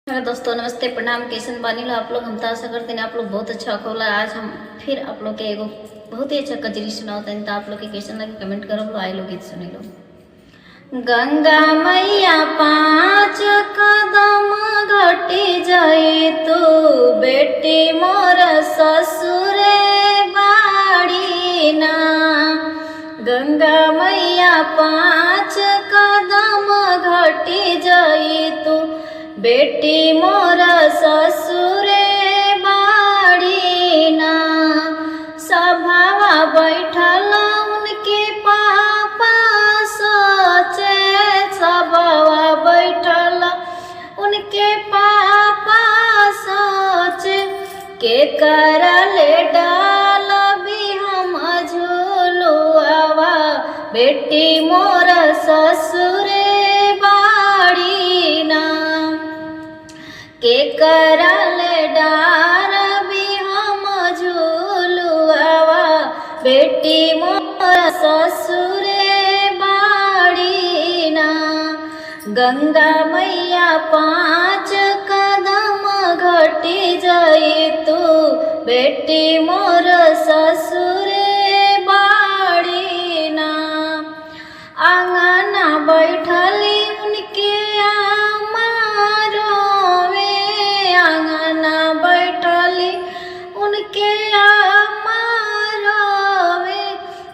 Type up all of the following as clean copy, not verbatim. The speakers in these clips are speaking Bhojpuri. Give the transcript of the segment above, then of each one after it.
हेलो दोस्तों, नमस्ते, प्रणाम। कैसन बानी लो आप लोग? हम तो आशा करते हैं आप लोग बहुत अच्छा खोला। आज हम फिर आप लोग के एगो बहुत ही अच्छा कजरी सुनाते हैं। तो आप लोग के कैसन लगे कमेंट करो। लो आए लो गीत सुनी लो। गंगा मैया 5 कदम घटी जाए तो बेटी मोर ससुरे बाड़ी ना। गंगा मैया 5 कदम घटी जाए तो बेटी मोरा ससुरे बाड़ी ना। सभावा बैठल उनके पापा सोचे, सभावा बैठल उनके पापा सोचे के करले डाल भी हम झूलुआवा बेटी मोरा ससुरे बाड़ी ना। के करले डार भी हम झूलुआवा बेटी मोर ससुरे बाड़ी ना। गंगा मैया 5 कदम घटी जाई तू बेटी मोर ससुरे बाड़ी ना। आंगना बैठली उनके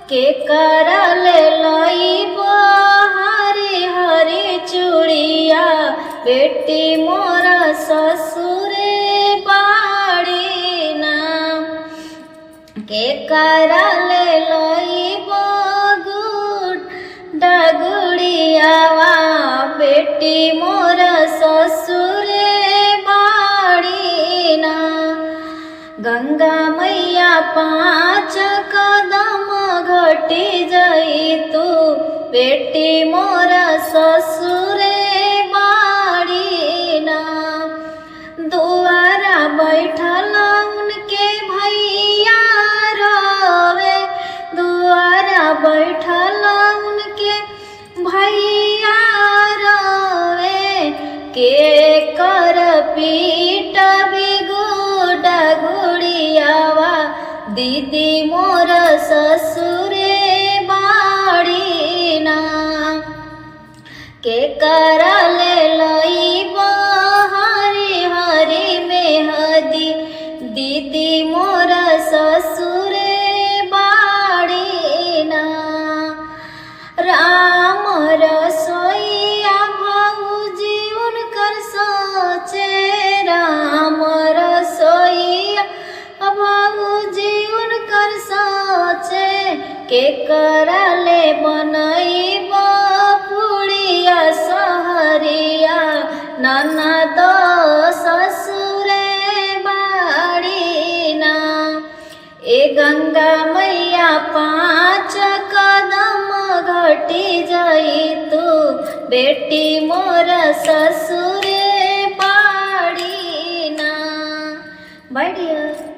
के करले लईबो हरी हरी चूड़िया बेटी मोरा ससुरे बाड़ी ना। के करले लईबो डगुड़ियावा बेटी मोरा ससुरे बाड़ी ना। गंगा मैया 5 कदम घटी जाई तू बेटी मोरा ससुरे बाड़ी ना। दुआरा बैठल उनके भैया रोवे, दुआरा बैठल उनके भैया रोवे के कर पीट बिगुड़ा गुड़ियावा दीदी मोर ससुरे बाड़ी ना। के करले लईबो हरी हरी मेहदी दीदी मोर ससुरे बाड़ी ना। राम रसोईया भौजी उनकर सोचे, राम रसोईया भौजी उनकर सोचे के करले बनईबो पुड़िया सहरिया ननद ससुरे बाड़ी ना। ए गंगा मैया 5 कदम घटी जाई तू बेटी मोर ससुरे बाड़ी ना। Bye Deere.